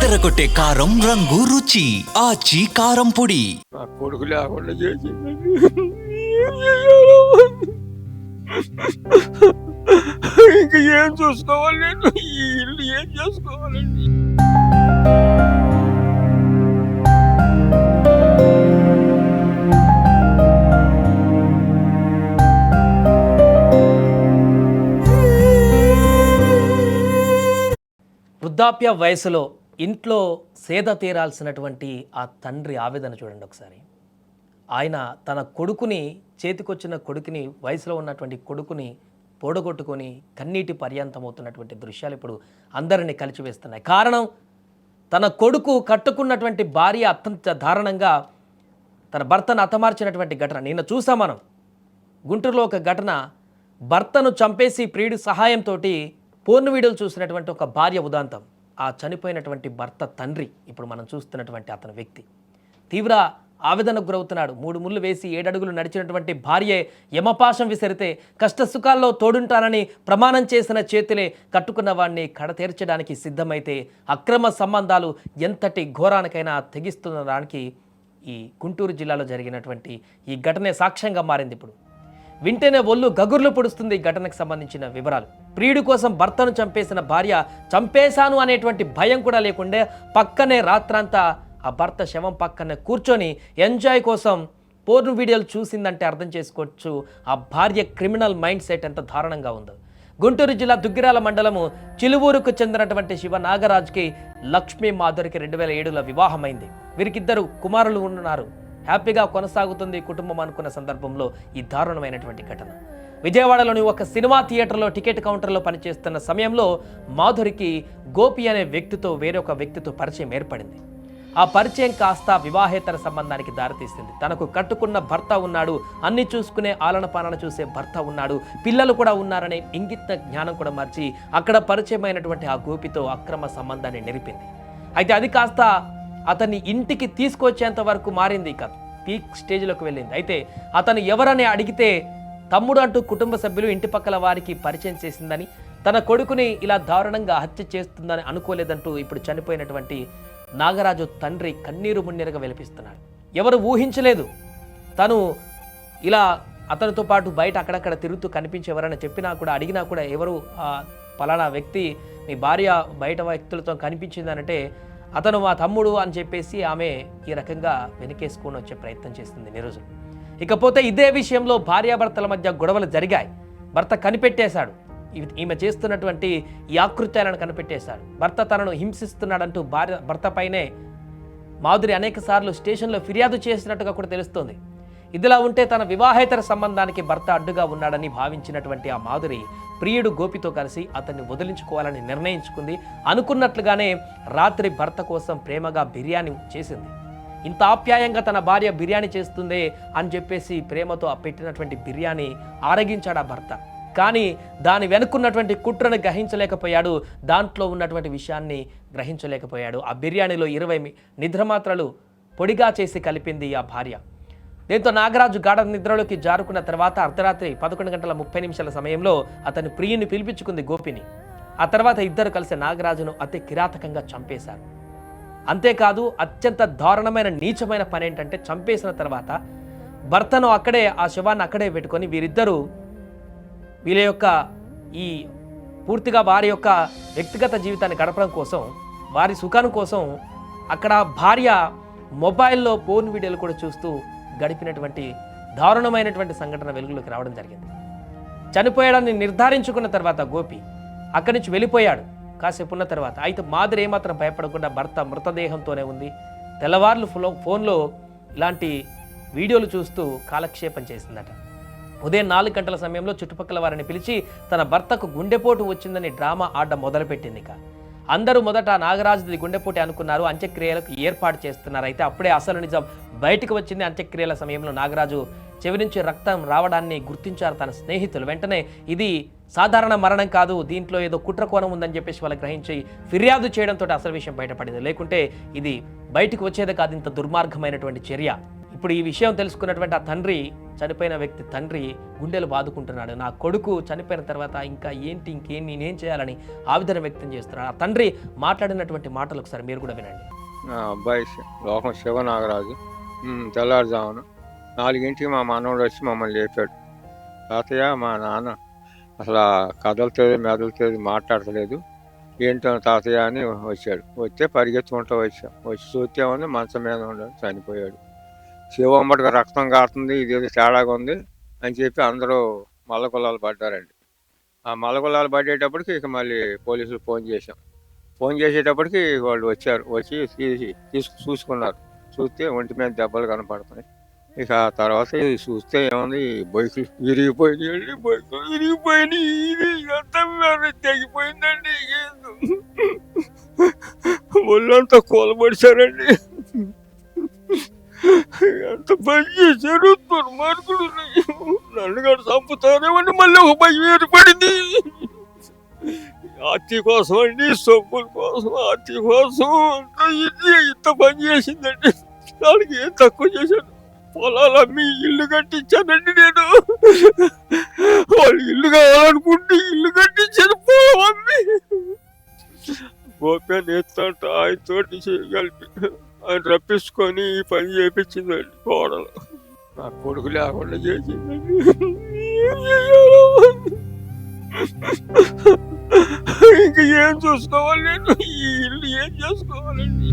అదరగొట్టే కారం రంగు రుచి ఆచి కారం పొడి. నా కొడుకు లేకుండా చేసి ఇంక ఏం చూసుకోవాలి నేను? ఈ ఇల్లు ఏం చేసుకోవాలండి? వృద్ధాప్య వయసులో ఇంట్లో సేద తీరాల్సినటువంటి ఆ తండ్రి ఆవేదన చూడండి ఒకసారి. ఆయన తన కొడుకుని, చేతికొచ్చిన కొడుకుని, వయసులో ఉన్నటువంటి కొడుకుని పోడగొట్టుకొని కన్నీటి పర్యంతమవుతున్నటువంటి దృశ్యాలు ఇప్పుడు అందరినీ కలిచివేస్తున్నాయి. కారణం, తన కొడుకు కట్టుకున్నటువంటి భార్య అత్యంత దారుణంగా తన భర్తను హతమార్చినటువంటి ఘటన నిన్న చూసాం మనం. గుంటూరులో ఒక ఘటన, భర్తను చంపేసి ప్రియుడి సహాయంతో పోర్న్ వీడియోలు చూసినటువంటి ఒక భార్య ఉదాంతం. ఆ చనిపోయినటువంటి భర్త తండ్రి ఇప్పుడు మనం చూస్తున్నటువంటి అతని వ్యక్తి తీవ్ర ఆవేదనకు గురవుతున్నాడు. 3 ముళ్ళు వేసి 7 అడుగులు నడిచినటువంటి భార్యే యమపాశం విసిరితే కష్టసుఖాల్లో తోడుంటానని ప్రమాణం చేసిన చేతులే కట్టుకున్న వాడిని కడతీర్చడానికి సిద్ధమైతే అక్రమ సంబంధాలు ఎంతటి ఘోరానికైనా తెగిస్తున్నదానికి ఈ గుంటూరు జిల్లాలో జరిగినటువంటి ఈ ఘటనే సాక్ష్యంగా మారింది. ఇప్పుడు వింటేనే ఒళ్ళు గగుర్లు పొడుస్తుంది ఈ ఘటనకు సంబంధించిన వివరాలు. ప్రియుడి కోసం భర్తను చంపేసిన భార్య చంపేశాను అనేటువంటి భయం కూడా లేకుండా పక్కనే రాత్రంతా ఆ భర్త శవం పక్కనే కూర్చొని ఎంజాయ్ కోసం పోర్న్ వీడియోలు చూసిందంటే అర్థం చేసుకోవచ్చు ఆ భార్య క్రిమినల్ మైండ్ సెట్ ఎంత దారుణంగా ఉందో. గుంటూరు జిల్లా దుగ్గిరాల మండలము చిలువూరుకు చెందినటువంటి శివ నాగరాజ్కి లక్ష్మీ మాధురికి 2007లో వివాహమైంది. వీరికిద్దరు కుమారులు ఉన్నారు. హ్యాపీగా కొనసాగుతుంది కుటుంబం అనుకున్న సందర్భంలో ఈ దారుణమైనటువంటి ఘటన. విజయవాడలోని ఒక సినిమా థియేటర్లో టికెట్ కౌంటర్లో పనిచేస్తున్న సమయంలో మాధురికి గోపి అనే వ్యక్తితో వేరొక వ్యక్తితో పరిచయం ఏర్పడింది. ఆ పరిచయం కాస్త వివాహేతర సంబంధానికి దారితీసింది. తనకు కట్టుకున్న భర్త ఉన్నాడు, అన్ని చూసుకునే ఆలన పాలన చూసే భర్త ఉన్నాడు, పిల్లలు కూడా ఉన్నారనే ఇంగిత జ్ఞానం కూడా మార్చి అక్కడ పరిచయమైనటువంటి ఆ గోపితో అక్రమ సంబంధాన్ని నెరిపింది. అయితే అది కాస్త అతన్ని ఇంటికి తీసుకొచ్చేంత వరకు మారింది, ఇక పీక్ స్టేజ్లోకి వెళ్ళింది. అయితే అతను ఎవరని అడిగితే తమ్ముడు అంటూ కుటుంబ సభ్యులు ఇంటి పక్కల వారికి పరిచయం చేసిందని, తన కొడుకుని ఇలా దారుణంగా హత్య చేస్తుందని అనుకోలేదంటూ ఇప్పుడు చనిపోయినటువంటి నాగరాజు తండ్రి కన్నీరు మున్నీరుగా వెలిపిస్తున్నాడు. ఎవరు ఊహించలేదు తను ఇలా అతనితో పాటు బయట అక్కడక్కడ తిరుగుతూ కనిపించి ఎవరైనా చెప్పినా కూడా అడిగినా కూడా ఎవరు పలానా వ్యక్తి మీ భార్య బయట వ్యక్తులతో కనిపించిందనంటే అతను మా తమ్ముడు అని చెప్పేసి ఆమె ఈ రకంగా వెనకేసుకొని వచ్చే ప్రయత్నం చేస్తుంది నిరోజులు. ఇకపోతే ఇదే విషయంలో భార్యాభర్తల మధ్య గొడవలు జరిగాయి. భర్త కనిపెట్టేశాడు ఈమె చేస్తున్నటువంటి ఈ ఆకృత్యాలను కనిపెట్టేశాడు. భర్త తనను హింసిస్తున్నాడంటూ భర్తపైనే మాధురి అనేక సార్లు స్టేషన్లో ఫిర్యాదు చేసినట్టుగా కూడా తెలుస్తోంది. ఇదిలా ఉంటే తన వివాహేతర సంబంధానికి భర్త అడ్డుగా ఉన్నాడని భావించినటువంటి ఆ మాధురి ప్రియుడు గోపితో కలిసి అతన్ని వదిలించుకోవాలని నిర్ణయించుకుంది. అనుకున్నట్లుగానే రాత్రి భర్త కోసం ప్రేమగా బిర్యానీ చేసింది. ఇంత ఆప్యాయంగా తన భార్య బిర్యానీ చేస్తుందే అని చెప్పేసి ప్రేమతో పెట్టినటువంటి బిర్యానీ ఆరగించాడు ఆ భర్త. కానీ దాని వెనుకున్నటువంటి కుట్రను గ్రహించలేకపోయాడు, దాంట్లో ఉన్నటువంటి విషయాన్ని గ్రహించలేకపోయాడు. ఆ బిర్యానీలో 20 నిద్రమాత్రలు పొడిగా చేసి కలిపింది ఆ భార్య. దీంతో నాగరాజు గాఢ నిద్రలోకి జారుకున్న తర్వాత అర్ధరాత్రి 11:30 సమయంలో అతని ప్రియుని పిలిపించుకుంది గోపిని. ఆ తర్వాత ఇద్దరు కలిసి నాగరాజును అతి కిరాతకంగా చంపేశారు. అంతేకాదు అత్యంత దారుణమైన నీచమైన పని ఏంటంటే చంపేసిన తర్వాత భర్తను అక్కడే ఆ శవాన్ని అక్కడే పెట్టుకొని వీళ్ళ యొక్క ఈ పూర్తిగా వారి యొక్క వ్యక్తిగత జీవితాన్ని గడపడం కోసం, వారి సుఖాన్ని కోసం అక్కడ భార్య మొబైల్లో పోర్న్ వీడియోలు కూడా చూస్తూ గడిపినటువంటి దారుణమైనటువంటి సంఘటన వెలుగులోకి రావడం జరిగింది. చనిపోయాడని నిర్ధారించుకున్న తర్వాత గోపి అక్కడి నుంచి వెళ్ళిపోయాడు కాసేపు ఉన్న తర్వాత. అయితే మాధురి ఏమాత్రం భయపడకుండా భర్త మృతదేహంతోనే ఉంది. తెల్లవార్లు ఫోన్లో ఇలాంటి వీడియోలు చూస్తూ కాలక్షేపం చేసిందట. ఉదయం 4 గంటల సమయంలో చుట్టుపక్కల వారిని పిలిచి తన భర్తకు గుండెపోటు వచ్చిందని డ్రామా ఆడడం మొదలుపెట్టింది. ఇక అందరూ మొదట నాగరాజుది గుండెపోటు అనుకున్నారు, అంత్యక్రియలకు ఏర్పాటు చేస్తున్నారు. అయితే అప్పుడే అసలు నిజం బయటకు వచ్చింది. అంత్యక్రియల సమయంలో నాగరాజు చెవి నుంచి రక్తం రావడాన్ని గుర్తించారు తన స్నేహితులు. వెంటనే ఇది సాధారణ మరణం కాదు, దీంట్లో ఏదో కుట్ర కోణం ఉందని చెప్పేసి వాళ్ళు గ్రహించి ఫిర్యాదు చేయడంతో అసలు విషయం బయటపడింది. లేకుంటే ఇది బయటకు వచ్చేది కాదు, ఇంత దుర్మార్గమైనటువంటి చర్య. ఇప్పుడు ఈ విషయం తెలుసుకున్నటువంటి ఆ తండ్రి, చనిపోయిన వ్యక్తి తండ్రి గుండెలు బాదుకుంటున్నాడు. నా కొడుకు చనిపోయిన తర్వాత ఇంకా ఏంటి, నేనేం చేయాలని ఆవేదన వ్యక్తం చేస్తున్నాడు. ఆ తండ్రి మాట్లాడినటువంటి మాటలు ఒకసారి మీరు కూడా వినండి. నా అబ్బాయి లోకం శివనాగరాజు. తెల్లారుజామున 4ంటికి మా మనవడు వచ్చి మమ్మల్ని లేపాడు. తాతయ్య, మా నాన్న అసలు కదలలేదు, మెదలలేదు, మాట్లాడతలేదు, ఏంటో తాతయ్య అని వచ్చాడు. వస్తే పరిగెత్తుకుంటూ వచ్చి చూస్తేమని మంచం మీద ఉన్నాడు, చనిపోయాడు. శివంబడిగా రక్తం కారుతుంది, ఇదేదో తేడాగా ఉంది అని చెప్పి అందరూ మల్లగుల్లాలు పడ్డారండి. ఆ మల్లగుల్లాలు పడేటప్పటికి ఇక మళ్ళీ పోలీసులు ఫోన్ చేసేటప్పటికి వాళ్ళు వచ్చారు. వచ్చి చూసుకున్నారు. చూస్తే ఒంటి మీద దెబ్బలు కనపడుతున్నాయి. ఇక ఆ తర్వాత ఇది చూస్తే ఏముంది, బైకులు విరిగిపోయినాయండి, తెగిపోయిందండి, ఒళ్ళంతా కూలబడిచారండి. ఎంత పని చేశారు దుర్మార్గుడు. నన్ను కూడా చంపుతారేమని మళ్ళీ ఒక భయం ఏర్పడింది. ఆర్తి కోసం అండి, సొమ్ముల కోసం, ఆర్తి కోసం ఇంత పని చేసిందండి. దానికి ఏం తక్కువ చేశాను. పొలాలు అమ్మి ఇల్లు కట్టించానండి నేను. వాళ్ళు ఇల్లు కావాలనుకుంటే ఇల్లు కట్టించాను పొలం అమ్మి. గోప్యాన్ని ఎత్తంట ఆయనతోటి కలిపి ఆయన రప్పించుకొని ఈ పని చేయించిందండి కోడలు. నా కొడుకు లేకుండా చేసిందండి. ఇంక ఏం చూసుకోవాలి నేను, ఈ ఇల్లు ఏం చేసుకోవాలండి.